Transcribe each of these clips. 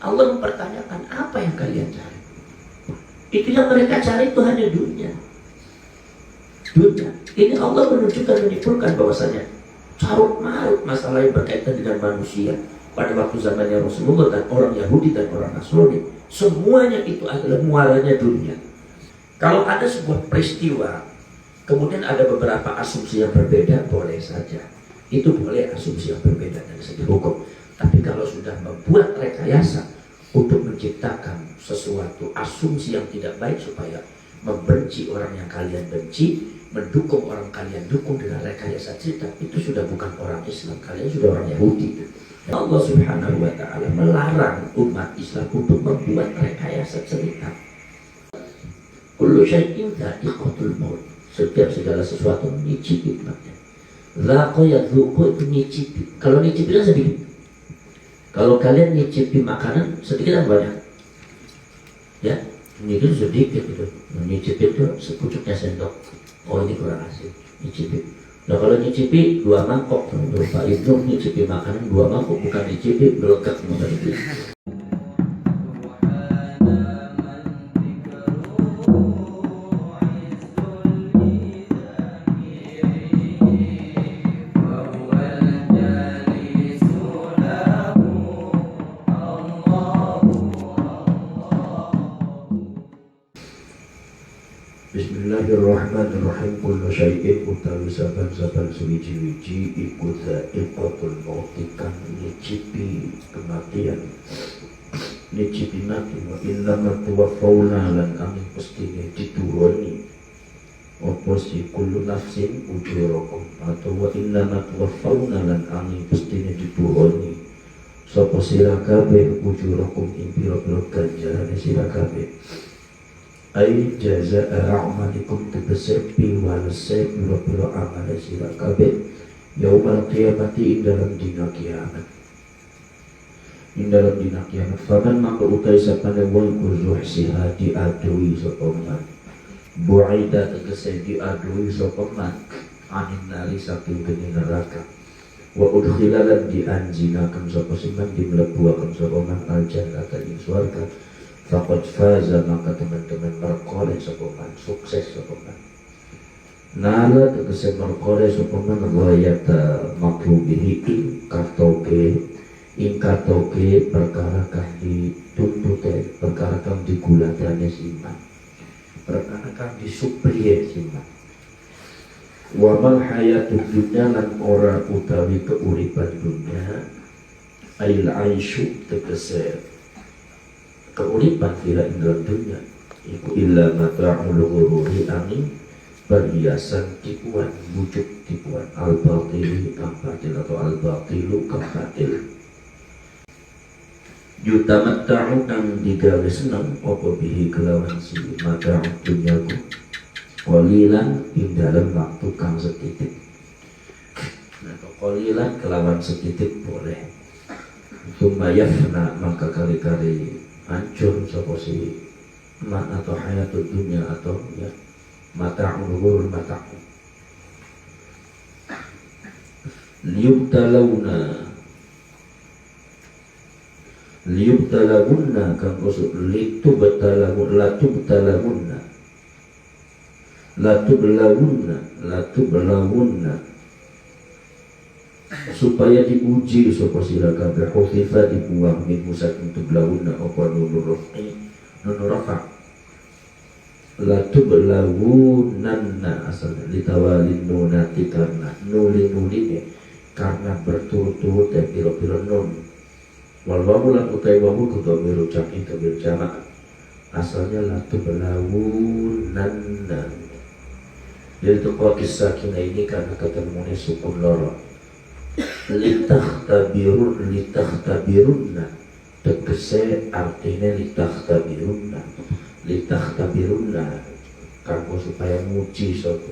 Allah mempertanyakan apa yang kalian cari. Itu yang mereka cari itu hanya dunia. Dunia. Ini Allah menunjukkan, menyimpulkan bahwasanya carut marut masalah yang berkaitan dengan manusia pada waktu zamannya Rasulullah dan orang Yahudi dan orang Nasrani, semuanya itu adalah muaranya dunia. Kalau ada sebuah peristiwa, kemudian ada beberapa asumsi yang berbeda, boleh saja. Itu boleh asumsi yang berbeda dari segi hukum. Tapi kalau sudah membuat rekayasa untuk menciptakan sesuatu asumsi yang tidak baik supaya membenci orang yang kalian benci, mendukung orang kalian dukung dengan rekayasa cerita, itu sudah bukan orang Islam, kalian sudah orang Yahudi. Allah Subhanahu wa ta'ala melarang umat Islam untuk membuat rekayasa cerita. Kullu syai'in dha'iqatul maut. Setiap segala sesuatu menyicipi maknanya. Dhaqa yadhuqu itu nyicipi. Kalau nyicipi kan sedikit. Kalau kalian nyicipi makanan sedikit atau banyak? Ya, nyicipi sedikit itu. Nyicipi itu sepucuknya sendok. Oh ini kurang asin. Nyicipi. Nah kalau nyicipi 2 mangkok, Pak Ibnu nyicipi makanan 2 mangkok, bukan nyicipi melekat semua itu. Bismillahirrahmanirrahim. Kullu syai'in utawi saban-saban suwiji-wiji iku dha'iqatul maut, kang nyicipi kematian, nyicipi mati. Wa innama tuwaffawna lan angin pestine dituruni apa si kullu nafsin ujurakum, atau wa innama tuwaffawna lan angin pestine dituruni sapa sira kabeh ujurakum ing pira-pira ganjarane sira kabeh. Ai jazaa a'malikum tegese piwalese pira-pira amale sira kabeh yaumul qiyamati ing dalam dina kiamat. Ing dalam dina kiamat faman maka utai sapane wong kuzuhsiha diadui sapa man, bu'ida tegese diadui sapa man anin nari saking geni neraka, wa udkhilalan dianjinakan sapa siman dimlebuaken sapa man al jannata ing swarga. Faqad faza maka teman-teman merkoleh sopaman, sukses sopaman. Nala tegese merkoleh sopaman ghayata maklubihi ing katoke perkara kang dituntute, perkara kang digulatane siman, perkara kang disupriye siman. Wa mal hayatud dunya lan ora utawi keuripan dunya, ail aisyu tegese keuripan fila ing dalam dunia iku illa mata'ul ghururi angin perhiasan tipuan, bujuk tipuan, al-batili kang batil atau al-batilu kang batil. Yutamatta'u kang digawe seneng apa bihi kelawan si mata'ud dunyaku qalilan ing dalam waktu kang setitik. Nah qalilan kelawan setitik boleh. Tsumma yafna maka kali-kali hancur sapa si man atau hayatud dunya atau ya mata'ul ghurur mata'u. liyubtalawunna kang usuk latublawunna supaya diuji sapa sira kabeh, khufifa dibuang min musad untuk launa apa nunur rafa la tublawunanna asalnya litawalin nunati karena nuli karena berturut-turut dan piro-piro nun wal wawu lan utai wawu kudomiru cakin kabir jamak asalnya la tublawunanna. Jadi itu kisah kina ini karena ketemunya sukun loro litakhtabirunna tegese artinya litakhtabirunna kanggo supaya muji sapa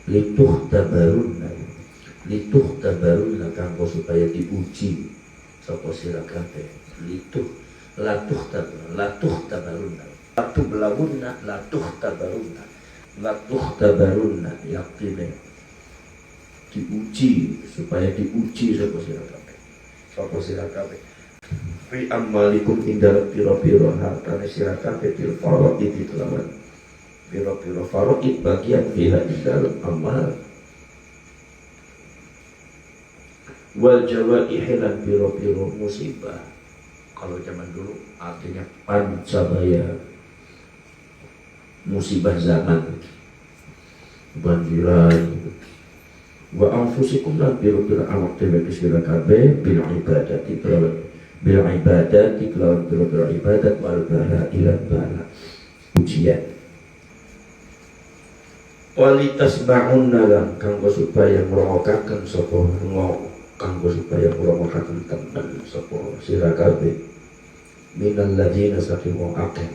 litukhtabarunna kanggo supaya diuji sapa sira kabeh. Latukhtabarunna latukhtabarunna yaktine diuji supaya diuji sapa sira kabeh. sapa sira kabeh fi amalikum indal piro-piro hartane sira kabeh fil faraid kelawan piro-piro faraid bagian fiha indal amal wal jawaihi lan piro-piro musibah. Kalau zaman dulu artinya pancabaya, musibah zaman, banjiran. Wa anfusikum lan piro-piro awak dhewe sira kabeh bil ibadati kelawan piro-piro ibadat wal bara ilan bara ujian. Walitas ba'unna lan kanggo supaya ngrungokaken sapa kanggo supaya ngrungokaken temen sapa sira kabeh minal ladzina saking wong akeh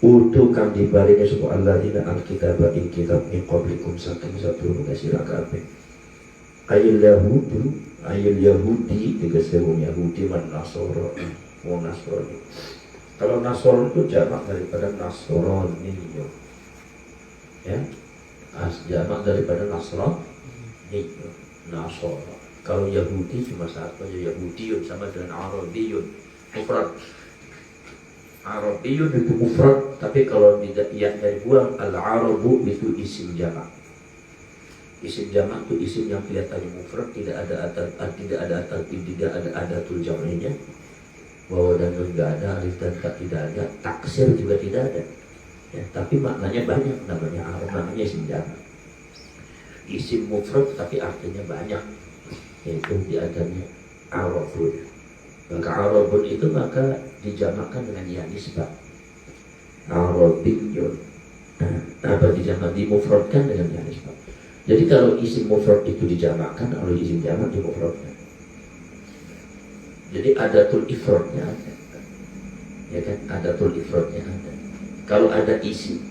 utu kang dibaringi sapa alladzina alkitaba ing kitab min qablikum saking sadurunge sira kabeh ayil yahudi tegese wong Yahudi man Nasara wong Nasrani. Kalau Nasrani itu jamak daripada Nasrani ya, jamak daripada Nasrani Nasara. Kalau Yahudi cuma satu aja, Yahudiyun sama dengan Arabiyun mufrad. Arabiyun itu mufrad, tapi kalau tidak yang dari buang al-Arabu itu isim jamak. Isim jamak itu isim yang kelihatannya mufrad, tidak ada adatul jam'inya, waw dan nun tidak ada, alif dan ta tidak ada, taksir juga tidak ada. Ya, tapi maknanya banyak, namanya Arab, namanya isim jamak. Isim mufrad tapi artinya banyak, yaitu diadanya Arabun. Maka Arabun itu maka dijamakkan dengan ya nisbah Arabiyun. Apa dijamak, dimufradkan dengan ya nisbah. Jadi kalau isim mufrad itu dijamakkan, kalau isim jamak dimufradkan. Jadi adatul ifradnya ada, ya kan? Adatul ifradnya ada. Kalau ada isim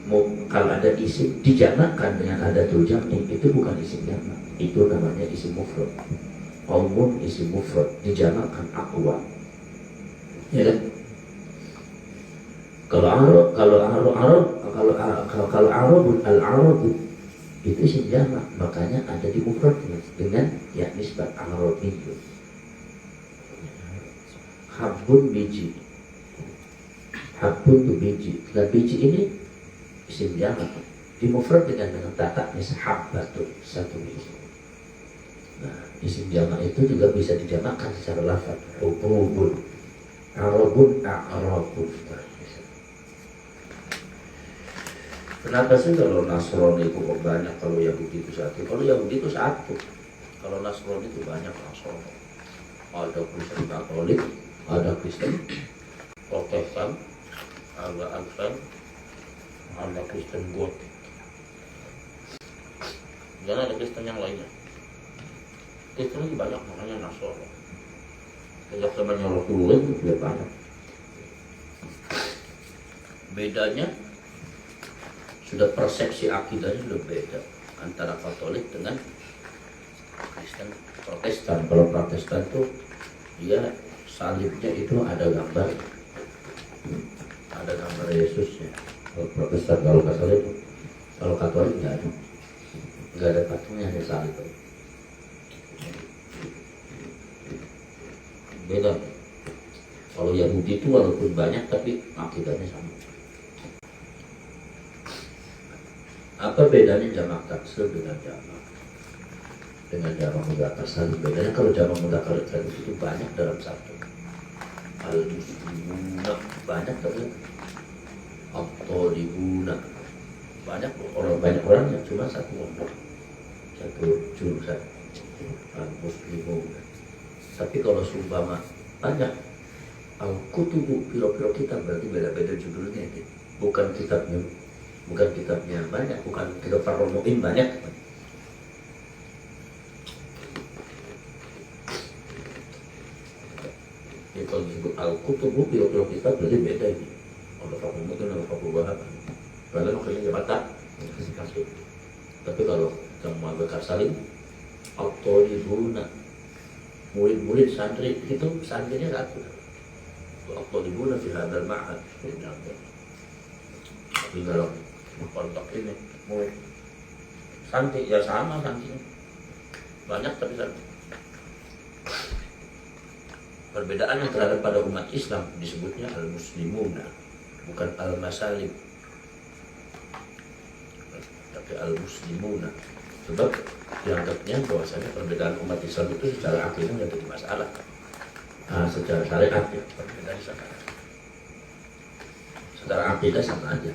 dijamakkan dengan adatul jam'i, itu bukan isim jamak, itu namanya isim mufrad. Qaumun isim mufrad dijamakkan aqwa, ya kan? Kalau Arabun al-Arabu itu isim jamak, makanya ada di mufradnya dengan ya nisbat Arabiyyun. Habbun biji, habbun itu biji, dan biji ini isim jamak di mufrad dengan tataknya sahabbatun, satu biji. Nah, isim jamak itu juga bisa dijamakkan secara lafaz, hububun, arabun, a'rabun. Kenapa sih kalau Nasrani itu banyak, kalau Yahudi itu satu? Kalau Yahudi itu satu, kalau Nasrani itu banyak Nasrani. Ada Kristen Katolik, ada Kristen Protestan, ada Islam, ada Kristen Gotik, dan ada Kristen yang lainnya. Kristen itu banyak, makanya Nasrani. Sejak zamannya Rasulullah itu sudah banyak. Bedanya sudah persepsi akidahnya sudah beda antara Katolik dengan Kristen Protestan. Kalau Protestan itu dia salibnya itu ada gambar Yesus ya. Kalau Protestan, kalau Katolik, kalau Katolik nggak ada patungnya, ada salib. Beda. Kalau Yahudi itu walaupun banyak tapi akidahnya sama. Apa bedanya jamak taksir dengan jamak mudzakkar salim? Bedanya kalau jamak mudzakkar salim itu banyak dalam satu. Al-muslimuna banyak, tapi at-talibuna banyak orang yang cuma satu jurusan, al-muslimun. Tapi kalau sumpama banyak al-kutubu, piro-piro kitab, berarti beda-beda judulnya gitu. Bukan kitabnya banyak, bukan kitab Farromu'in banyak. Jadi kalau disebut al-kutubu, piro-piro kitab, berarti beda ini. Kalau Farromu'in itu nama Fathul Wahab, padahal makanya jabatan. Tapi kalau yang Mudzakkar Salim, at-talibuna, murid-murid santri, itu santrinya satu. At-talibuna fi hadzal ma'had. Tapi kalau kontak ini murid santri ya sama, santrinya banyak tapi santri. Perbedaan yang terhadap pada umat Islam disebutnya al-muslimuna, bukan al-masalim, tapi al-muslimuna. Sebab dianggapnya bahwasanya perbedaan umat Islam itu secara akidah tidak jadi masalah. Secara syariat ya, perbedaan secara akidah sama aja.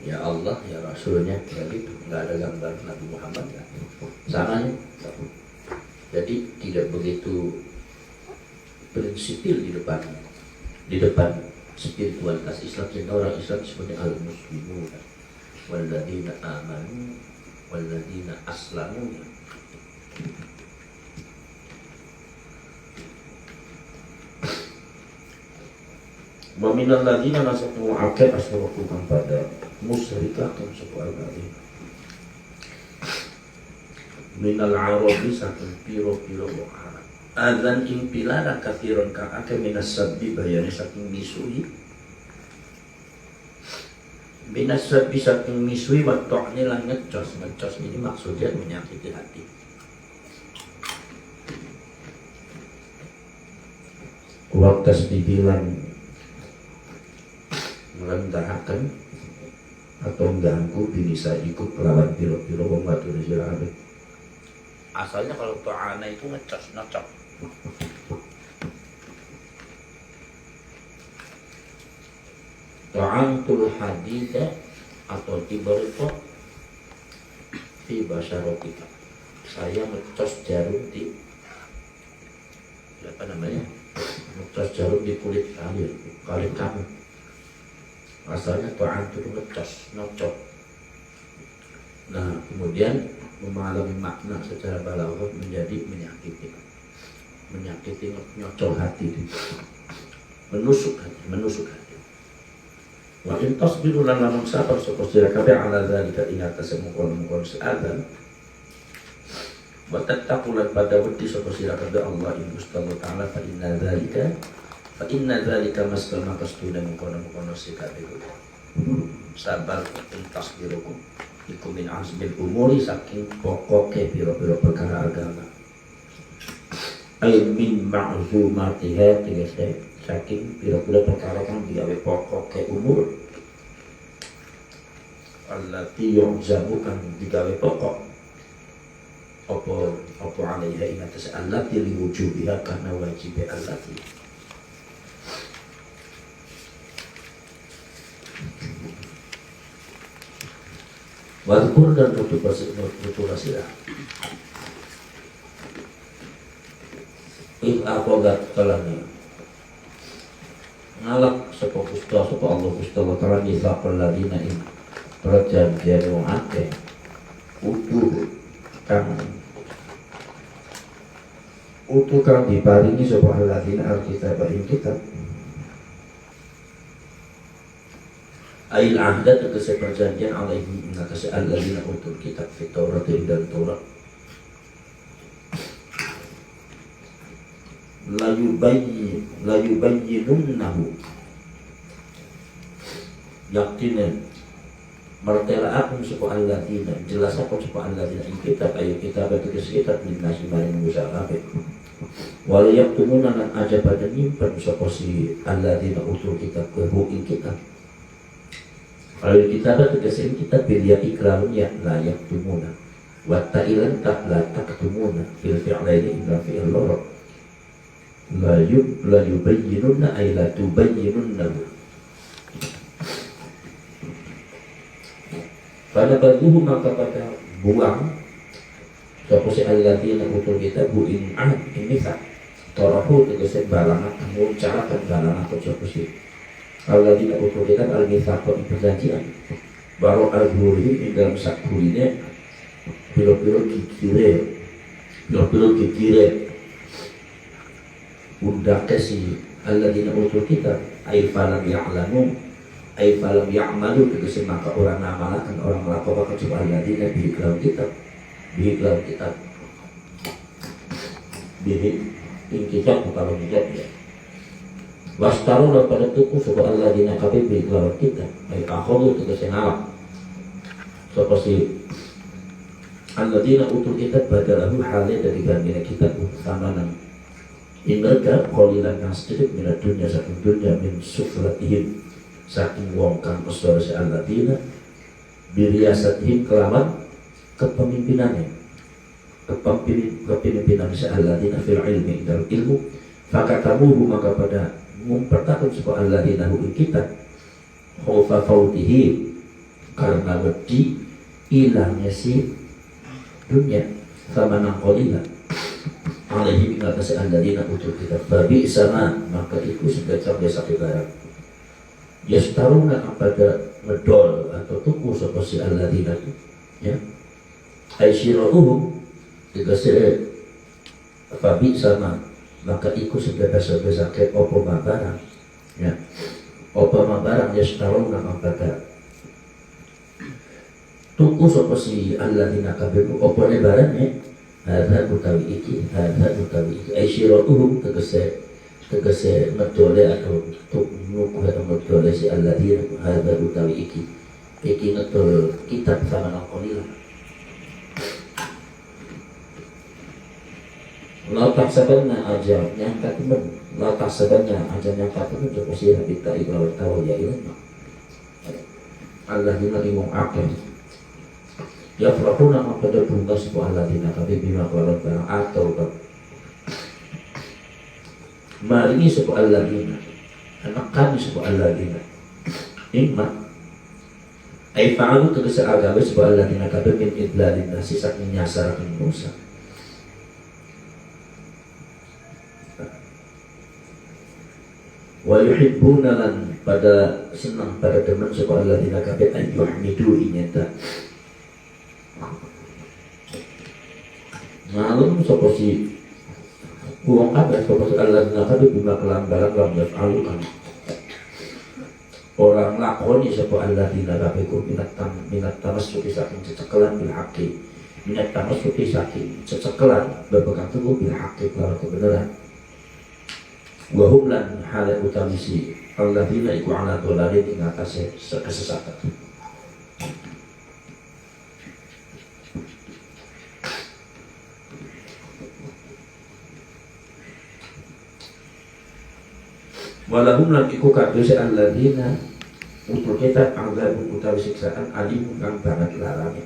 Ya Allah, ya Rasulnya, ya gitu. Nggak ada gambar Nabi Muhammad ya. Sama ya. Jadi tidak begitu prinsipil di depan spiritualitas Islam, sehingga orang Islam sebenarnya al-muslimun walladzina amanu walladzina aslamu. Wa minal ladzina nasaqu akal asyraku pada musyrikatun sebuah kali minal arabi saking piro-piro Arab adzan ing pilara kathiron kang akeh minas sabbi bayane saking misuhi minas sabbi saking misuhi wa ta'ni lan ngecos ini maksudnya menyakiti hati. Wa tasbihilan merendahaken atau mengganggu binisa ikut kelawan piro-piro wong batu sira kabeh. Asalnya kalau ta'ana itu ngecos, nocok. Ta'antul hadida atau tibarito fi basyarotika. Saya ngecos jarum di apa namanya? Ngecos jarum di kulit kamu. Asalnya ta'an itu ngecos, nocok. Nah, kemudian mengalami makna secara balaghah menjadi menyakiti, nyocok hati, menusuk hati. Wa in tasbiru lan lamun sabar sapa sira kabeh ala zalika ing atase mungkon seadan. Wa tattaqulan pada wedi sapa sira kabeh Allah in Gusti Ta'ala fa inna dzalika masal makastuna mungkon sikap itu. Sabar intas birukum iku min azbil umuri saking pokoke pira-pira perkara agama. Ay min ma'zumatiha tegese saking pira-pira perkara kang digawe pokoke umur. Allati yu'zamu kang digawe pokok. Apa alaiha ing atas allati liwujubiha karena wajib allati. Wadkur dan nuturasilah apogat kalanya ngalak sapa Allah Gusti Allah nifaqal ladina in perjanjian wong akeh utuh kang diparingi sapa ladina alkitab ing kitab Ail ahda tegese perjanjian alaihi mengatasi alladzina utul kitab fit Taurat dan Taurat la yubayyinunnahu yaktina martelaakum sapa alladzina jelasakum sapa alladzina ing kitab ayo kitab tegese kitab min nasi maring musyarakah wala yaktumuna lan ajaba dan nyimpen sapa si alladzina utul kitab ku ing kitab. Kalau kita tegasin kita pilih ikrarun ya layak tumuna wa ta'ilan tak la taktumuna fil fi'laini illa fi'il loro la yubayyinunna ay la tubayyinunna. Pada baduhu maka pada buang sapa si alladzina utul kita buin ini tak tarahu tegasin balangan ngucarakan balangan sapa si alladzina utul kitab al-mitsaq perjanjian baru al-huri dalam sakurinya piro-piro kikire undake si alladzina utul kitab ay falam ya'lamu ay falam ya'malu tegese maka orang ngamalakan orang melakukan kecuali alladzina bihi kitab bihi ing kitab kalau kitab ya wastaru dan pada tuku sapa alladzina kafibi lawan kita ay akhadhu tegese ngalap sapa si alladzina utul kitab badalahu halnya dari gantinya kitab samanan Innaka qalilan yang sedikit minat dunia saking dunia min suflatihim saking wong kang mesra si alladziina biriyasatihim kelawan kepemimpinannya kepemimpinan si alladziina fil ilmi dalam ilmu fakatamuhu maka pada mempertakun sebuah alladziina hu kita khaufa fautihi karena wedi ilangnya si dunia sama nang qalilan alaihi mengatasi alladzina utul kitab babi sama maka itu sudah sampai sakit barang yastaruna pada ngedol atau tuku seperti alladzina ya aisyirahum tegese babi sama maka itu sudah biasa ke opo barang ya opo barang yastaruna pada tuku seperti alladzina kabeh opo barangnya hadza utawi iki aisyiratuhum tegese ngedole atau nuku atau ngedole si alladzina hadza utawi iki ngedol kitab sama nang qalilan la tahsabanna aja nyangka temen la tahsabanna aja nyangka temen joko sih kita ibarat tahu ya ilmu alladzina limung akal ya frahuna pada bunga sebuah alladzina tapi bima kelawan barang atau maringi sebuah alladzina anak kami sebuah alladzina imma ay fa'alu tegese agawe sebuah alladzina kabeh min idlalin nasi saking nyasar Musa wa yuhibbuna lan pada senang pada demen sebuah alladzina kabeh ay yuhmidu inyata malum seperti uang kabeh seperti alladzina kabeh bima kelan barang lam yaf'alukan orang lakoni sebuah alladzina kabeh ku minat tamassuki saking cecekelan bil haqqi minat tamassuki saking cecekelan berpegang teguh bil haqqi kelawan kebenaran wa hum lan hala utamisi alladzina iku ala dolalin ing atase kesesatan walahum lan iku kabeh si alladzina utul kitab azabun utawi siksaan alim kang banget larane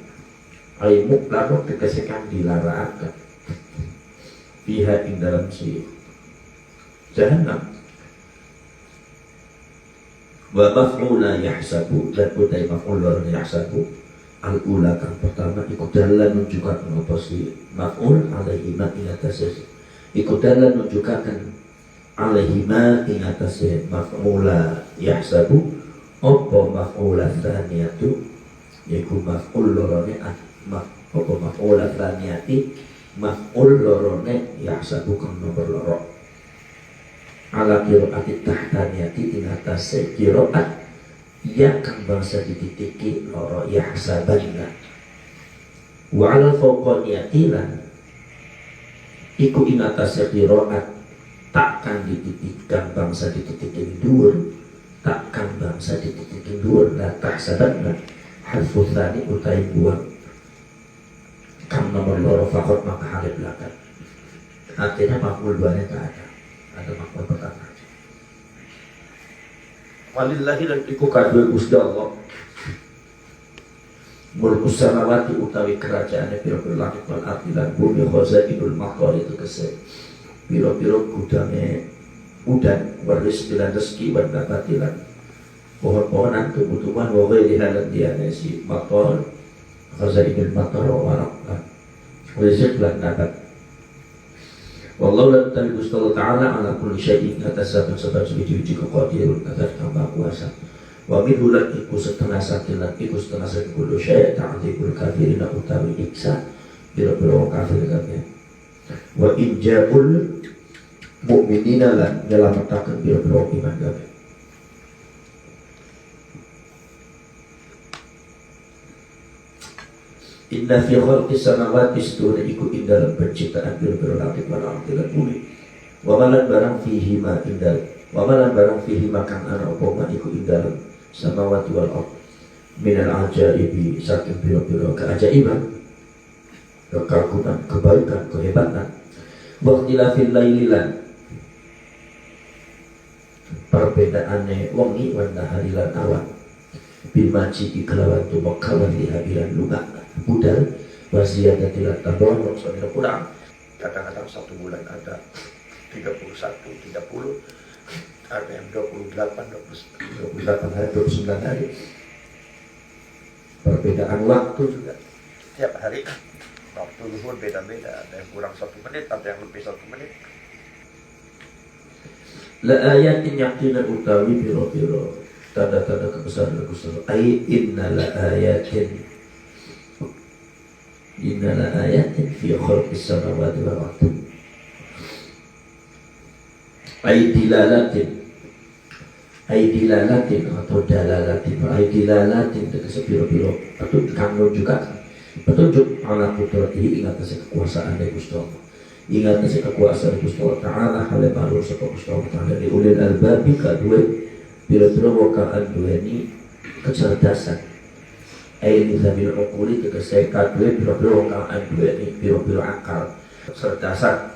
alimuk lalu tegese kang dilaraaken pihak ing dalam si jahannam wa maf'ula yahsabu dan utai maf'ul yahsabu al-ula kang pertama iku dalan nunjukaken apa si maf'ul alaihi ma ing atase iku dalan nunjukaken alaihi ma ing atase maf'ula yahsabu apa maf'ula tsaniyatu yaiku maf'ul lorone apa maf'ula tsaniyati maf'ul lorone yahsabu kang nomor loro ala qiraati tahtaniyati ing atase qiraat ya kang bangsa dititiki loro yahsabanna wa ala fawqaniyati lan iku ing atase qiraat takkan dititipkan bangsa dititikin dhuwur takkan bangsa dititikin dhuwur la tahsabanna harfu tsani utai buang kam nomor loro fakot maka hal belakang artinya makmul duanya tak ada makmul pertama walillahi lan iku kadue Gusti Allah mulkus samawati utawi kerajaane pira-pira langit wal ardi lan bumi khazainul maqar itu kese biro-biro gudangnya udan waris bilan rezeki wandapatilan pohon-pohonan tumbuh-tumbuhan wawai dihalan diana si makor khazainul makor warak rezeki lan dapat wallahu la ta'ala Gusti Allah ta'ala ala kulli syai'in atas sebab suci qadirun atas tambah kuasa wa minhu lan iku setengah saking lan iku setengah saking kullu syai' ta'dzibul kafirin utawi iksa biro-biro kafir kabeh wa injabul mu'minina lan nyelametaken biro-biro iman kabeh inna fi khalqis samawati sedune iku ing dalem penciptaan biro-biro langit lan bumi wa malan barang fihi ma indal wa malan barang fihi ma kang ana apa ma iku ing dalem samawati wal ardh minal ajaibi saking biro-biro keajaiban kekaguman, kebaikan, kehebatan. Waktilafil laililan perbedaane wengi wan nahari lan awan bil majidi kelawan tumekawan dihabiran luka budal wa ziyadati lan tambahan maksudnya kurang. Kadang-kadang 1 bulan ada 31, 30, ada yang 28 hari, 29 hari. Perbedaan waktu juga tiap hari. Waktu zuhur beda-beda, ada yang kurang 1 menit, ada yang lebih 1 menit. La ayatin yaktinan utawi biro-biro tanda-tanda kebesaran Gusti Allah. Inna la ayatin fi khalqis samawati wal ardi. Dilalatin atau dalalatin tegese biro-biro petunjuk kang nunjukkan petunjuk ala qudratihi ingat kekuasaan Gusti Allah. Ingat kekuasaan Gusti Allah Ta'ala hale baru saka Gusti Allah Ta'ala li ulil albabi kadue biro-biro wakaan duweni kecerdasan. Aini zamil uquli tegese kadue biro-biro wakaan duweni biro-biro akal kecerdasan.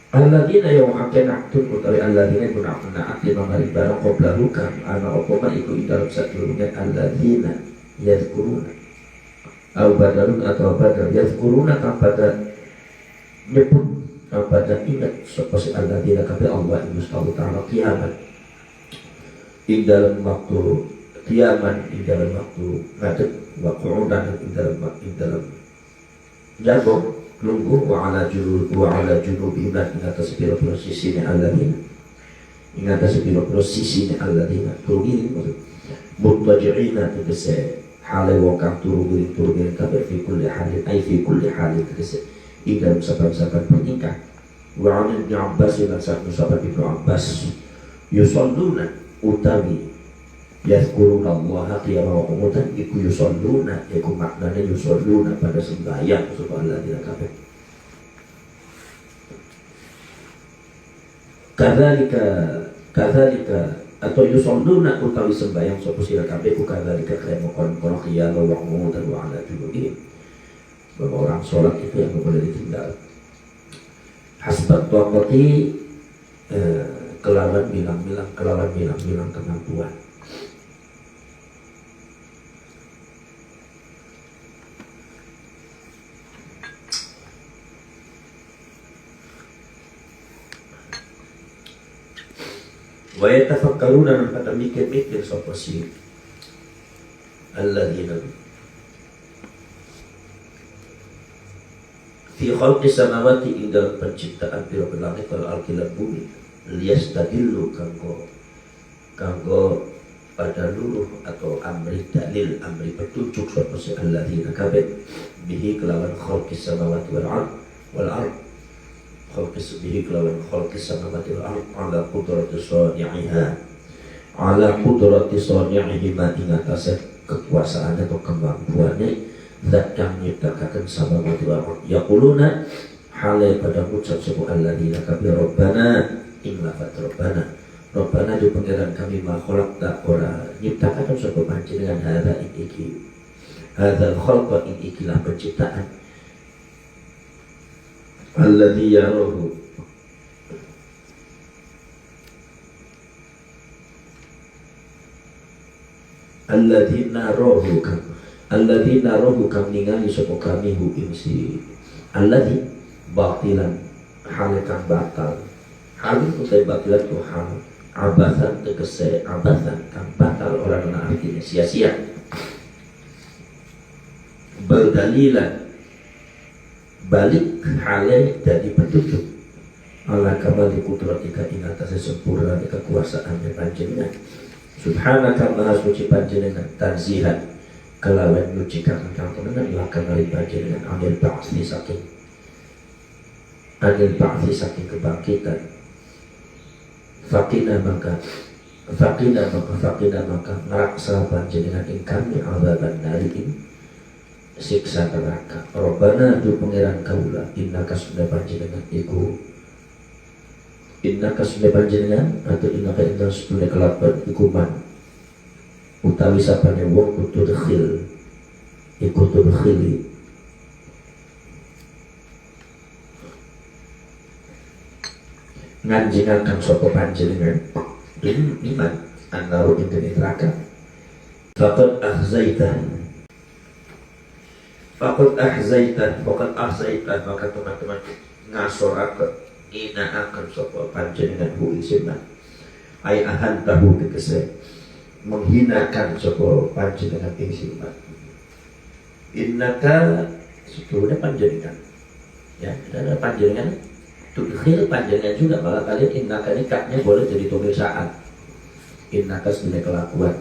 Alladzina yu'aqina tun utawi alladzina kuna'na akli mangari barang qoblahu kam ana opoma iku dalam sadurunge alladzina yazkuruna au badarun atau badar yazkuruna kang pada nyebut kang pada ingat sapa si alladzina kabeh Allah Gusti Ta'ala kiamat ing dalam waktu kiamat ing dalam waktu ngadeg wa qu'udan ing dalam jago lungguh wa ala junubi dan ing atas pira-pira sisine alladzina ing atas pira-pira sisine alladzina turun mutaji'ina tegese hale wong kang turun kabeh fi kulli halin ai fi kulli halin tegese ing dalam saban-saban pertingkah wa an Ibnu Abbas lan sahabat Ibnu Abbas yusalluna utawi yazkuruna Allah qiyaman wa qu'udan iku yusalluna iku maknane yusalluna pada sembahyang subhanallah tidak kabeh. Kadzalika atau yusalluna utawi sembahyang sapa sira kabeh ku kadzalika kaya mokon qiyaman wa qu'udan wa ala junubihim. Bahwa orang sholat itu yang boleh ditinggal hasbat taqati kelawan bilang kemampuan. Wa yatafakkaruna man pada mikir-mikir sapa si alladzina fi khalqis samawati ing dalam penciptaan pira-pira langit wal ardi lan bumi liyastadillu kanggo pada luluh atau amri dalil amri petunjuk sapa si alladzina kabeh bihi kelawan khalqis samawati wal ard khalqis bihi kelawan khalqis samawati wal ard ala qudrati sani'ihi ma ing atase kekuasaan atau kemampuannya zat kang nyiptakaken samawati wal ard yaquluna hale pada ucap sapa alladzina kabeh rabbana ing lafaz Rabbana di pengiran kami makhluk tak ora nyiptakan sapa panjenengan hadza iki hadzal khalqa ikilah penciptaan alladzi yarahu alladzina rahu kam ningali sapa kami hu ing si alladzi batilan halakan batal halin utai batilan tu hal abasan tegese abasan kang batal orang artinya sia-sia berdalilan balik hale jadi petunjuk ala kamali kudratika ing atase sempurna kekuasaannya panjenengan subhanaka maha suci panjenengan tanzihan kelawan nyuci kang tenan lakan dari panjenengan anil ba'si saking kebangkitan fakina maka ngeraksa panjenengan ing kami azaban dari ing siksa neraka. Rabbana tu pangeran kaula innaka sunna panjenengan iku innaka sunna panjenengan atau innaka inna sunna kelapan iku man utawi sapane wong kudu dekhil iku tudkhili nganjingaken sapa panjenengan iman annaru ing neraka faqad ahzaita maka teman-teman ngasoraken inaaken sapa panjenengan hu isiman ai ahantahu tegese menghinakan sapa panjenengan ing siman innaka sebetulnya panjenengan ya ada panjenengan tudkhil panjenengan juga, maka kalian innaka ini kaknya boleh jadi tulisan innaka sebagai kelakuan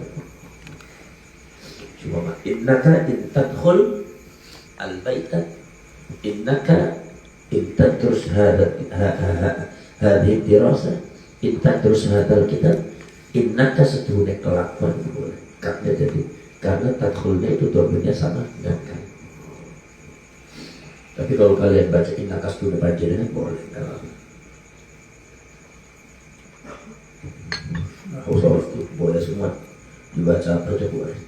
cuma innaka intadkhul al-baita innaka intadrus hadhihi dirasa intadrus hadal kitab innaka sebagai kelakuan boleh kaknya jadi karena tadkhulnya itu domennya sama dengan kan. Tapi kalau kalian baca innaka sebagai panjenengan boleh boleh semua dibaca apa aja boleh.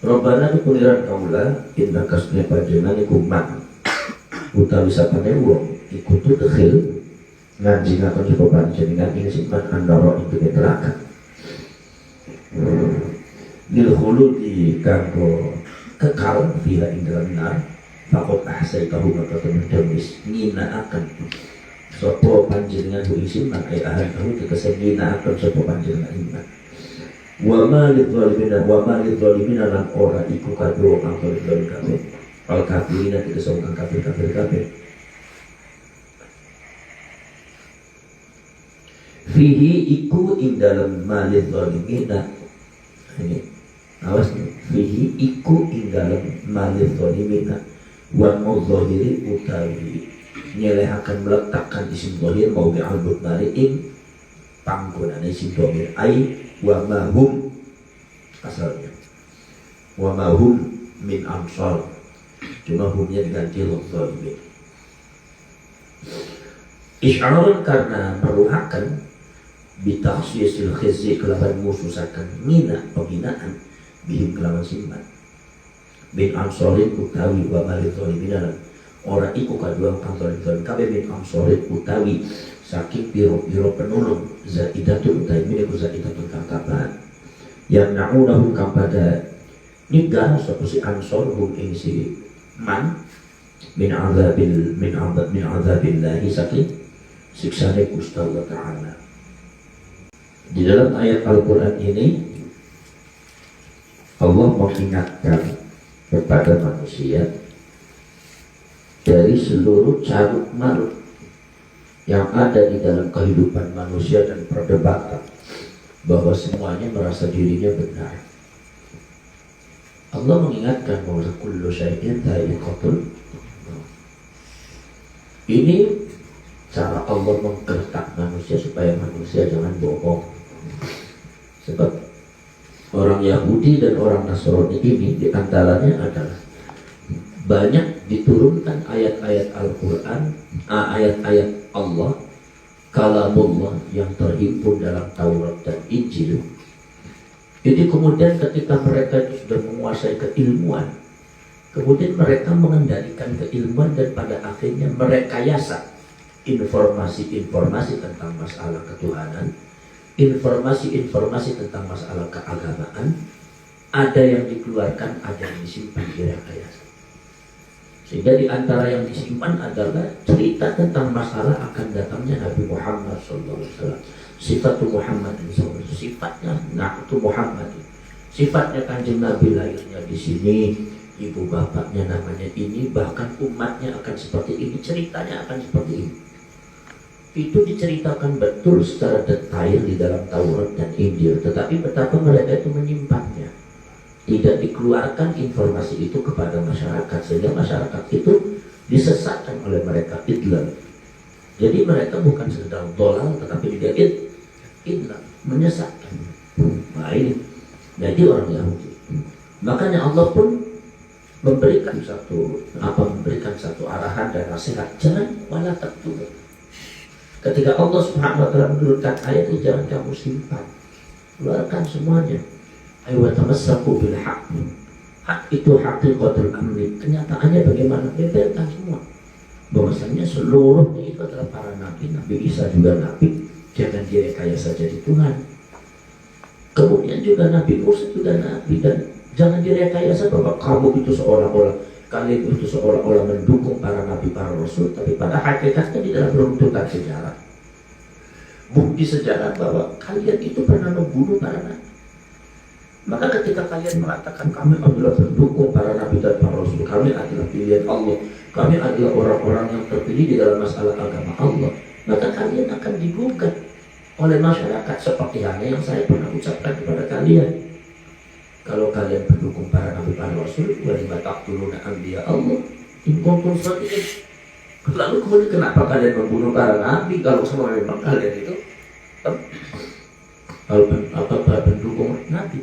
Robbana itu puniran kaula innaka sebagai panjenengan iku man utawi sapane wong iku tudkhil nganjingaken sapa panjenengan ing siman andara ing neraka lil khuludi kanggo kekal fiha ing dalam nar fakot ahsaitahu maka teman-teman nginaaken sapa panjenengan ku isiman ai ahantahu tegese nginaaken sapa panjenengan iman wa ma lidzalimina lan ora iku kadhe wong kang zalim kabeh al kafirina tegese wong kang kafir kabeh fihi iku ing dalem ma lidzalimina ini awas nih fihi iku ing dalem ma lidzalimina wa mudhahiri utawi nyelehakan meletakkan isim dhahir mau bi'al mari ing panggonan isim dhahir ai wa ma hum asalnya wa ma hum min ansar cuma humnya diganti dhalimin isy'arun karena meruhakan bitakhsisil khizi kelawan mususakan ngina penghinaan bihim kelawan siman bin ansorin utawi wa malid zalimin ora iku kadua kang zalim kabeh bin ansorin utawi saking piro-piro penolong zaidatun utawi mineku zaidatun kang kapan yang na'unahu kang pada nigah sapa si ansor hum ing si man min azabillahi saking siksane Gusti Allah Ta'ala. Di dalam ayat Al-Quran ini Allah mengingatkan kepada manusia dari seluruh carut marut yang ada di dalam kehidupan manusia dan perdebatan bahwa semuanya merasa dirinya benar. Allah mengingatkan bahwa kullu syai'in dha'iqatul. Ini cara Allah menggertak manusia supaya manusia jangan bohong. Sebab orang Yahudi dan orang Nasrani ini diantaranya adalah banyak diturunkan ayat-ayat Al-Quran, ayat-ayat Allah, kalamullah yang terhimpun dalam Taurat dan Injil. Jadi kemudian ketika mereka sudah menguasai keilmuan, kemudian mereka mengendalikan keilmuan dan pada akhirnya merekayasa informasi-informasi tentang masalah ketuhanan, informasi-informasi tentang masalah keagamaan, ada yang dikeluarkan, ada yang disimpan, direkayasa. Sehingga di antara yang disimpan adalah cerita tentang masalah akan datangnya Nabi Muhammad SAW. Sifatul Muhammad SAW, sifatnya Na'tu Muhammad. Sifatnya kanjeng Nabi lahirnya di sini, ibu bapaknya namanya ini, bahkan umatnya akan seperti ini, ceritanya akan seperti ini. Itu diceritakan betul secara detail di dalam Taurat dan Injil, tetapi betapa mereka itu menyimpannya. Tidak dikeluarkan informasi itu kepada masyarakat, sehingga masyarakat itu disesatkan oleh mereka, idlam. Jadi mereka bukan sedang dolal, tetapi dia idlam, menyesatkan. Nah ini, jadi orang Yahudi. Makanya Allah pun memberikan satu arahan dan nasihat, jangan wala taqtulu. Ketika Allah Subhanahu wa taala menurunkan ayat itu, jangan kamu simpan, keluarkan semuanya. Ayo tamassaku bil haqq. Hak itu haqiqatul amri. Kenyataannya bagaimana? Beberkan semua. Bahwasanya seluruhnya itu adalah para nabi Nabi Isa juga nabi, jangan direkayasa jadi Tuhan. Kemudian juga Nabi Musa juga nabi, dan jangan direkayasa bahwa kamu itu seolah-olah, kalian itu seolah-olah mendukung para nabi, para rasul, tapi pada hakikatnya di dalam runtutan sejarah, bukti sejarah bahwa kalian itu pernah membunuh para nabi. Maka ketika kalian mengatakan kami adalah pendukung para nabi dan para rasul, kami adalah pilihan Allah, kami adalah orang-orang yang terpilih di dalam masalah agama Allah, maka kalian akan digugat oleh masyarakat seperti halnya yang saya pernah ucapkan kepada kalian. Kalau kalian pendukung para nabi para rasul, walima taqtuluna anbiya Allah in kuntum shadiqin. Lalu kemudian kenapa kalian membunuh para nabi kalau semua memang kalian itu pendukung nabi?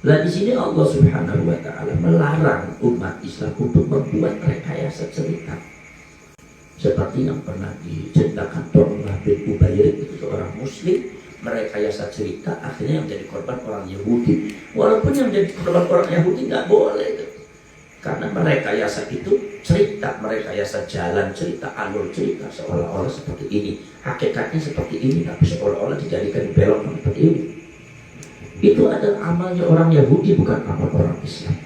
Nah, di sini Allah Subhanahu wa taala melarang umat Islam untuk membuat rekayasa cerita. Seperti yang pernah diceritakan Talha bin Ubayd, itu seorang muslim merekayasa cerita, akhirnya yang jadi korban orang Yahudi. Walaupun yang jadi korban orang Yahudi nggak boleh itu. Karena merekayasa itu cerita, merekayasa jalan cerita, alur cerita seolah-olah seperti ini, hakikatnya seperti ini, tapi seolah-olah dijadikan belok seperti ini. Itu adalah amalnya orang Yahudi, bukan amal orang Islam.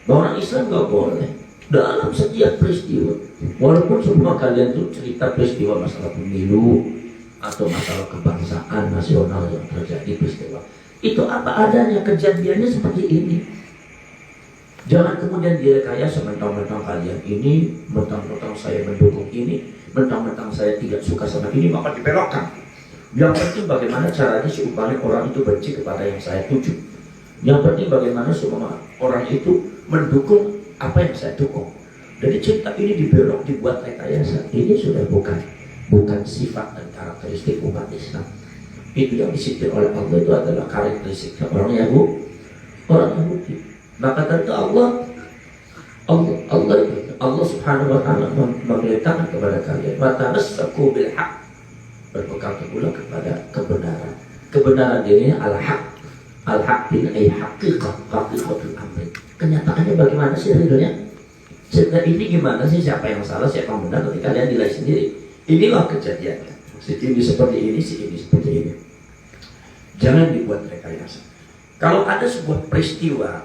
Orang Islam nggak boleh dalam setiap peristiwa, walaupun semua kalian tuh cerita peristiwa masalah pemilu atau masalah kebangsaan nasional yang terjadi peristiwa itu apa adanya, kejadiannya seperti ini. Jangan kemudian direkayasa, mentang-mentang kalian ini, mentang-mentang saya mendukung ini, mentang-mentang saya tidak suka sama ini, maka dibelokkan. Yang penting bagaimana caranya supaya orang itu benci kepada yang saya tuju. Yang penting bagaimana semua orang itu mendukung apa yang saya dukung. Jadi cerita ini dibelok, dibuat rekayasa. Ini sudah bukan sifat dan karakteristik umat Islam. Itu yang disebut oleh Allah itu adalah karakteristik orang Yahudi. Maka tentu Allah Subhanahu wa taala memerintahkan kepada kalian wa tamassaku bil haqq, berpegang teguhlah kepada kebenaran. Kebenaran ini al-haq. Al-haq ini ay haqiqatul amri. Kenyataannya bagaimana sih realnya? Cerita ini gimana sih, siapa yang salah, siapa yang benar, nanti kalian nilai sendiri. Inilah kejadiannya. Si ini seperti ini, si ini seperti ini. Jangan dibuat rekayasa. Kalau ada sebuah peristiwa,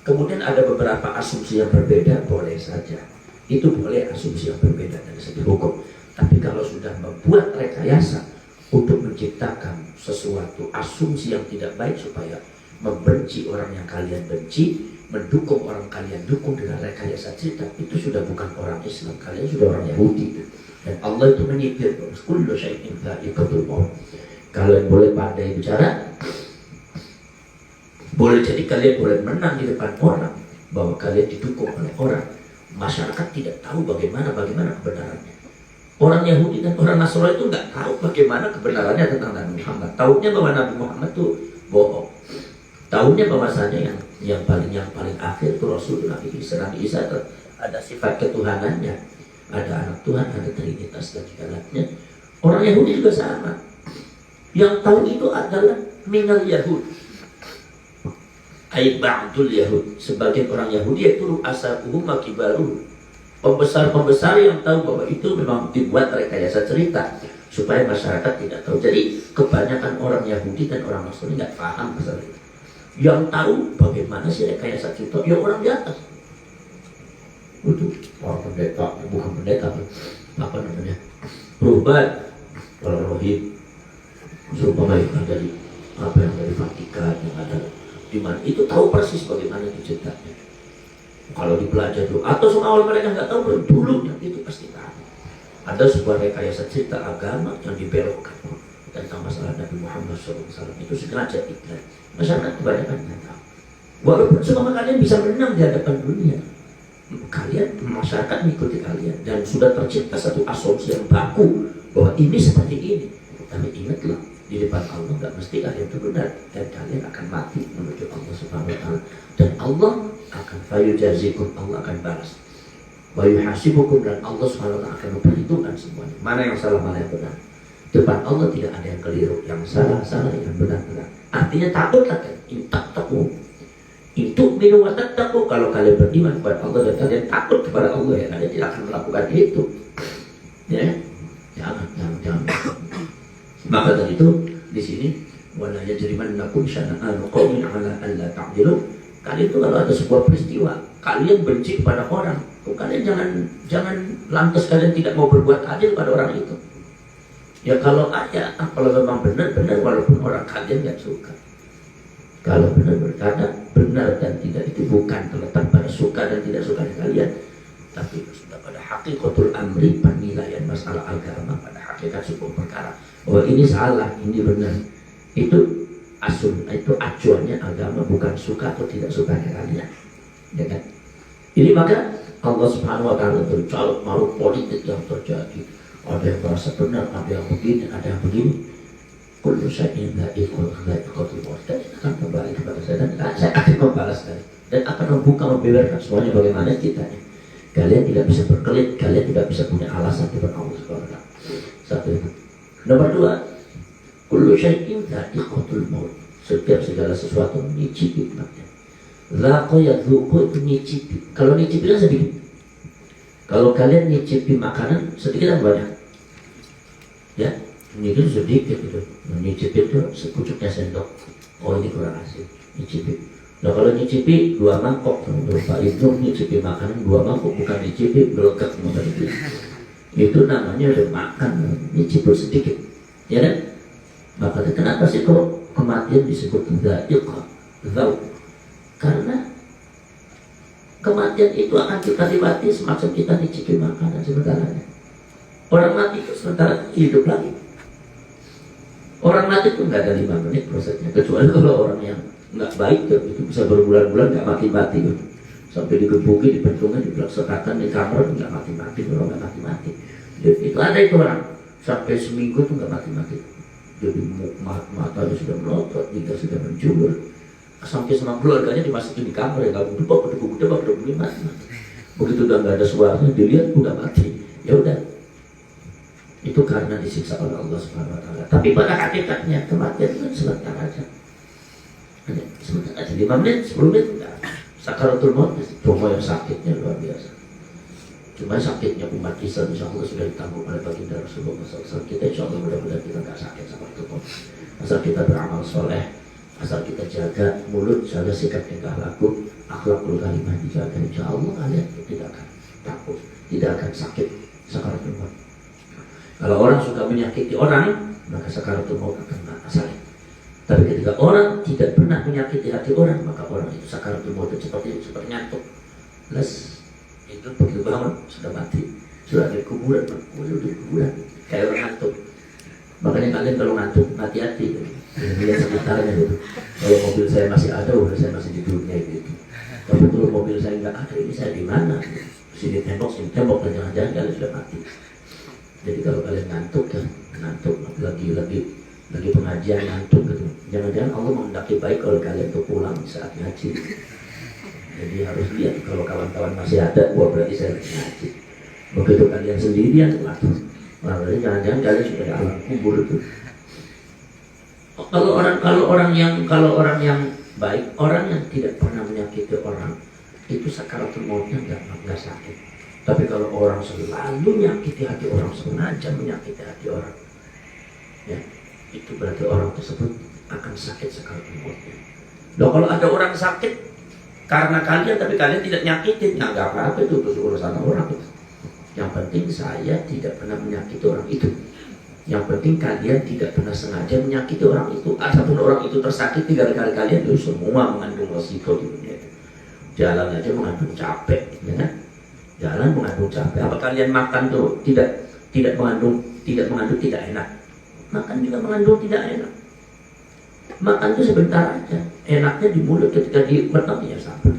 kemudian ada beberapa asumsi yang berbeda, boleh saja. Itu boleh asumsi yang berbeda dari segi hukum. Tapi kalau sudah membuat rekayasa untuk menciptakan sesuatu asumsi yang tidak baik supaya membenci orang yang kalian benci, mendukung orang kalian dukung dengan rekayasa cerita, itu sudah bukan orang Islam, kalian sudah orang Yahudi. Dan Allah itu menyipir kullu syai'in dha'iqatul maut. Kalian boleh pandai bicara, boleh jadi kalian boleh menang di depan orang, bahwa kalian didukung oleh orang. Masyarakat tidak tahu bagaimana kebenarannya. Orang Yahudi dan orang Nasrani itu nggak tahu bagaimana kebenarannya tentang Nabi Muhammad. Tahunya bahwa Nabi Muhammad itu bohong. Tahunya bahwasanya yang paling akhir itu Rasul Nabi Isa. Nabi Isa ada sifat ketuhanannya, ada anak Tuhan, ada Trinitas dan segalanya. Orang Yahudi juga sama. Yang tahu itu adalah minal Yahud, ay ba'dul Yahud. Sebagian orang Yahudi yaitu ru'asa'uhum wa kibaruhum, pembesar-pembesar yang tahu bahwa itu memang dibuat rekayasa cerita supaya masyarakat tidak tahu. Jadi kebanyakan orang Yahudi dan orang Nasrani nggak paham masalah itu. Yang tahu bagaimana sih rekayasa cerita ya orang di atas. Itu orang pendeta, bukan pendeta, apa namanya, ruhban, orang rohib, supaya dari apa yang dari Vatikan yang ada di mana itu tahu persis bagaimana itu ceritanya. Kalau dipelajari dulu, atau semua awal mereka nggak tahu dulu, yang itu pasti tahu. Ada sebuah rekayasa cerita agama yang dibelokkan tentang masalah Nabi Muhammad SAW, itu sengaja iklan. Masyarakat kebanyakan nggak tahu. Walaupun semua kalian bisa menang di hadapan dunia, kalian masyarakat mengikuti kalian dan sudah tercipta satu asumsi yang baku bahwa ini seperti ini. Tapi ingatlah, di depan Allah nggak mesti kalian itu benar, dan kalian akan mati menuju Allah Subhanahu wa taala, dan Allah akan fayujazikum, Allah akan balas, wa yuhasibukum, dan Allah Subhanahu wa taala akan memperhitungkan semuanya, mana yang salah, mana yang benar. Depan Allah tidak ada yang keliru, yang salah, yang benar. Artinya takutlah kan, intattaku, itu minum wattattaqu, kalau kalian beriman kepada Allah dan kalian takut kepada Allah, ya kalian tidak akan melakukan itu. Ya. Maka dari itu di sini wala yajrimannakum syana'anu qaumin 'ala alla ta'dilu. Kalian itu kalau ada sebuah peristiwa, kalian benci pada orang, kalian jangan lantas kalian tidak mau berbuat adil pada orang itu. Ya kalau ada, kalau memang benar-benar walaupun orang kalian nggak suka. Kalau benar-benar, karena benar dan tidak itu bukan terletak pada suka dan tidak suka kalian, tapi sudah pada hakikatul amri, penilaian masalah agama, pada hakikat sebuah perkara. Oh ini salah, ini benar. Itu itu acuannya agama, bukan suka atau tidak sukanya kalian. Ya kan? Ini maka Allah Subhanahu wa taala bercolok malu politik yang terjadi. Ada yang merasa benar, ada yang begini, ada yang begini. Kullu syai'in dha'iqatul maut. Dan akan kembali kepada saya dan saya akan membalas dan akan membuka, membeberkan semuanya bagaimana ceritanya. Kalian tidak bisa berkelit, kalian tidak bisa punya alasan di depan Allah Subhanahu wa taala. Satu itu. Nomor dua, kullu syai'in dha'iqatul maut. Setiap segala sesuatu menyicipi matinya. Dhaqa yadhuqu itu nyicipi. Kalau nyicipi kan sedikit. Kalau kalian nyicipi makanan sedikit atau banyak? Ya, ini sedikit itu. Nyicipi itu sekucuknya sendok. Oh ini kurang asin. Nyicipi. Nah kalau nyicipi 2 mangkok, Pak Ibnu nyicipi makanan 2 mangkok, bukan nyicipi belekak semua itu. Itu namanya udah makan, nyicipi sedikit. Ya kan? Maka kenapa sih kok kematian disebut dha'iqah? Karena kematian itu akan kita lewati semacam kita nyicipi makanan sebentar. Orang mati itu sementara hidup lagi. Orang mati itu nggak ada 5 menit prosesnya, kecuali kalau orang yang nggak baik tuh, itu bisa berbulan-bulan nggak mati-mati tuh. Sampai digebuki, dipentungin, dipelaksakan di kamar nggak mati-mati, kalau nggak mati-mati. Jadi itu ada itu orang sampai seminggu tuh nggak mati-mati. Jadi matanya sudah melotot, hingga sudah menjulur. Sampai sama keluarganya dimasukin di kamar ya, kalau debak mati. Begitu udah nggak ada suaranya, dilihat udah mati. Ya udah. Itu karena disiksa oleh Allah Subhanahu wa taala. Tapi pada hakikatnya kematian itu kan sebentar aja. Sebentar aja, 5 menit, 10 menit enggak. Sakaratul maut cuma yang sakitnya luar biasa. Cuma sakitnya umat Islam insyaallah sudah ditanggung oleh baginda Rasulullah SAW. Kita insyaallah mudah-mudahan kita enggak sakit sakaratul maut. Asal kita beramal soleh, asal kita jaga mulut, jaga sikap tingkah laku, akhlakul karimah dijaga, insyaallah kalian tidak akan takut, tidak akan sakit sakaratul maut. Kalau orang suka menyakiti orang, maka sakaratul maut akan sakit. Tapi ketika orang tidak pernah menyakiti hati orang, maka orang itu sakaratul maut itu seperti ngantuk. Plus itu begitu bangun sudah mati, sudah di kuburan, di kuburan kayak orang ngantuk. Makanya kalian kalau ngantuk hati-hati, lihat sekitarnya gitu. Kalau mobil saya masih ada, saya masih di dunia gitu. Tapi kalau mobil saya nggak ada, ini saya di mana? Sini tembok, dan jangan-jangan kalian sudah mati. Jadi kalau kalian ngantuk lagi pengajian ngantuk gitu, jangan-jangan Allah menghendaki baik kalau kalian tuh pulang saat ngaji. Jadi harus lihat kalau kawan-kawan masih ada, berarti saya lagi ngaji. Begitu kalian sendirian ngantuk, berarti jangan-jangan kalian sudah di alam kubur itu. Kalau orang yang baik, orang yang tidak pernah menyakiti orang, itu sakaratul mautnya nggak sakit. Tapi kalau orang selalu menyakiti hati orang, sengaja menyakiti hati orang, ya, itu berarti orang tersebut akan sakit sakaratul mautnya. Loh kalau ada orang sakit karena kalian, tapi kalian tidak nyakitin, ya nggak apa-apa, itu urusan orang itu. Yang penting saya tidak pernah menyakiti orang itu. Yang penting kalian tidak pernah sengaja menyakiti orang itu. Ataupun orang itu tersakiti gara-gara kalian, itu semua mengandung resiko di dunia itu. Jalan aja mengandung capek, ya kan? Jalan mengandung capek. Apa kalian makan tuh tidak mengandung tidak enak? Makan juga mengandung tidak enak. Makan tuh sebentar aja. Enaknya di mulut, ketika di wertang ya sabar.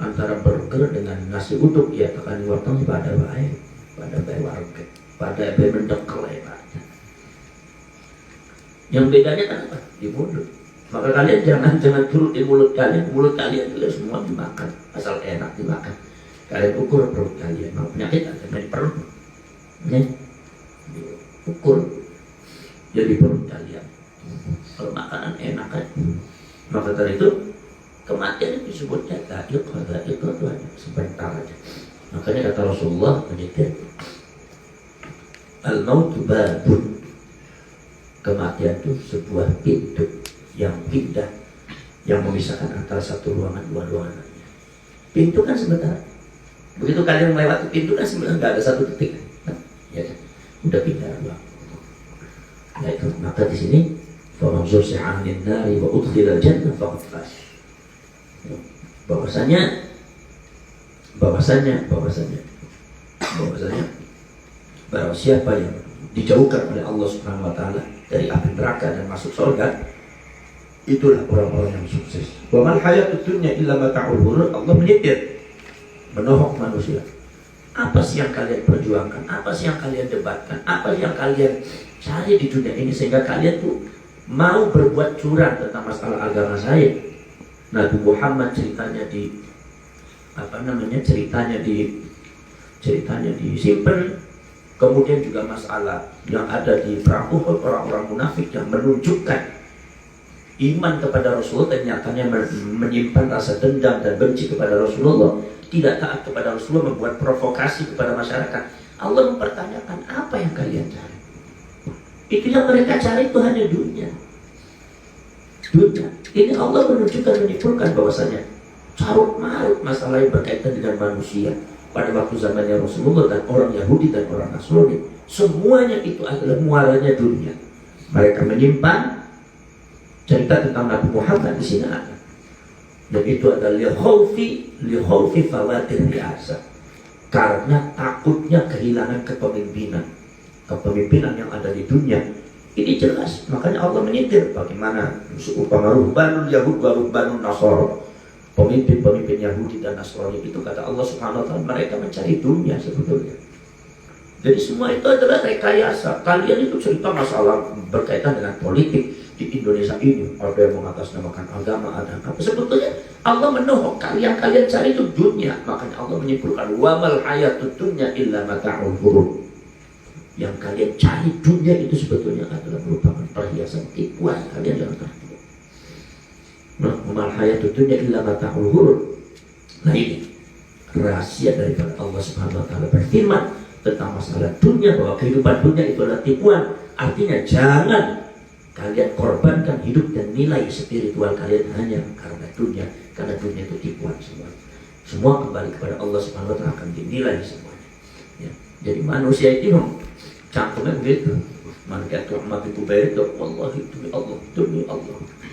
Antara burger dengan nasi uduk ya tekan di wertang pada baik warga, pada baik mendekel ya Pak. Yang bedanya kan apa? Di mulut. Maka kalian jangan turutin mulut kalian juga semua dimakan, asal enak dimakan. Kalian ukur perut kalian, mau penyakit ada di perut, ya? Ukur jadi perut kalian. Kalau makanan enak kan, maka dari itu kematian itu disebutnya dha'iqah itu hanya sebentar aja. Makanya kata Rasulullah, al-mautu babun Kematian itu sebuah pintu yang pindah, yang memisahkan antara satu ruangan dua ruangan lainnya. Pintu kan sebentar. Begitu kalian melewati pintu kan sebenarnya nggak ada satu detik. Nah, ya, udah pindah ruang. Nah itu, maka di sini faman zuhziha 'anil nari wa udkhilal jannah faqad faz. Bahwasanya barang siapa yang dijauhkan oleh Allah Subhanahu wa taala dari api neraka dan masuk surga, itulah orang-orang yang sukses. Wa mal hayatud dunya illa mata'ul ghurur. Allah menyetir, menohok manusia. Apa sih yang kalian perjuangkan? Apa sih yang kalian debatkan? Apa yang kalian cari di dunia ini sehingga kalian tuh mau berbuat curang tentang masalah agama saya? Nabi Muhammad ceritanya disimpan. Kemudian juga masalah yang ada di perang Uhud, orang-orang munafik yang menunjukkan iman kepada Rasulullah dan nyatanya menyimpan rasa dendam dan benci kepada Rasulullah, tidak taat kepada Rasulullah, membuat provokasi kepada masyarakat. Allah mempertanyakan, apa yang kalian cari? Itu yang mereka cari itu hanya dunia. Ini Allah menunjukkan, menyimpulkan bahwasanya carut marut masalah yang berkaitan dengan manusia pada waktu zamannya Rasulullah dan orang Yahudi dan orang Nasrani, semuanya itu adalah muaranya dunia. Mereka menyimpan cerita tentang Nabi Muhammad di sini ada, dan itu adalah li fawatir biasa, karena takutnya kehilangan kepemimpinan yang ada di dunia. Ini jelas, makanya Allah menyetir bagaimana umpama ruhbanul Yahud wa ruhbanun Nasara. Pemimpin-pemimpin Yahudi dan Nasrani itu, kata Allah Subhanahu wa taala, mereka mencari dunia sebetulnya. Jadi semua itu adalah rekayasa. Kalian itu cerita masalah berkaitan dengan politik di Indonesia ini, ada yang mengatasnamakan agama, ada apa. Sebetulnya Allah menohok kalian cari itu dunia. Makanya Allah menyimpulkan, wa mal hayatud dunya illa mata'ul ghurur. Yang kalian cari dunia itu sebetulnya adalah merupakan perhiasan tipuan. Kalian jangan tertipu. Mal hayatud dunya illa mata'ul ghurur. Nah ini rahasia daripada Allah Subhanahu wa taala berfirman tentang masalah dunia, bahwa kehidupan dunia itu adalah tipuan. Artinya jangan kalian korbankan hidup dan nilai spiritual kalian hanya karena dunia, karena dunia itu tipuan semua. Semua kembali kepada Allah Subhanahu wa taala akan dinilai semuanya. Ya. Jadi manusia itu cangkemnya begitu. Malaikat rahmat itu baik, wallahi demi Allah.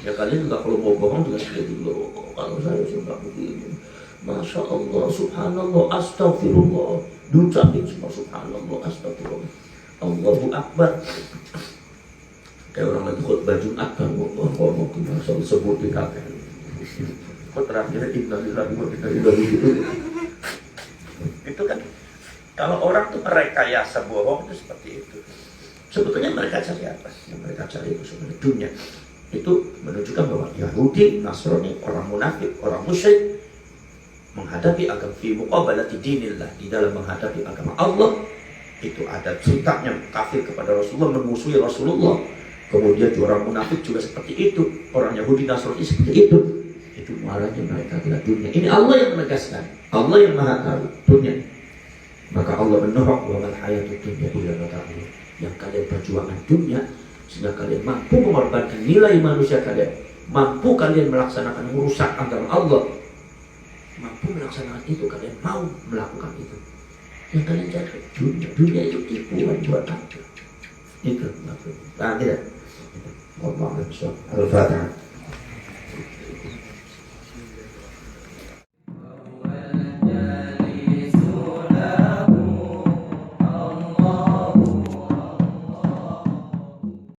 Ya kalian juga kalau mau bohong juga seperti itu. Kalau saya sudah begini, masya Allah, subhanallah, astagfirullah, diucapin semua subhanallah, astagfirullah, Allahu Akbar. Kayak orang lagi khutbah Jumat kan, ngomong ke masya Allah, sebutin kakek. Kok terakhir innalillahi wa inna ilaihi raji'un. Itu kan kalau orang tuh merekayasa bohong itu seperti itu. Sebetulnya mereka cari apa? Yang mereka cari itu sebenarnya dunia. Itu menunjukkan bahwa Yahudi, Nasrani, orang munafik, orang musyrik menghadapi agama fi muqabalati dinillah, di dalam menghadapi agama Allah itu ada sikapnya kafir kepada Rasulullah, memusuhi Rasulullah. Kemudian orang munafik juga seperti itu, orang Yahudi, Nasrani seperti itu. Itu muaranya mereka adalah dunia. Ini Allah yang menegaskan, Allah yang maha tahu dunia. Maka Allah menohok wa mal hayatud dunya illa mata'ul. Yang kalian perjuangan dunia sehingga kalian mampu mengorbankan nilai manusia kalian, mampu kalian melaksanakan merusak agama Allah, mampu melaksanakan itu, kalian mau melakukan itu. Yang kalian cari dunia itu tipuan buat apa? Itu maksudnya. Nah, tidak. Al-Fatihah.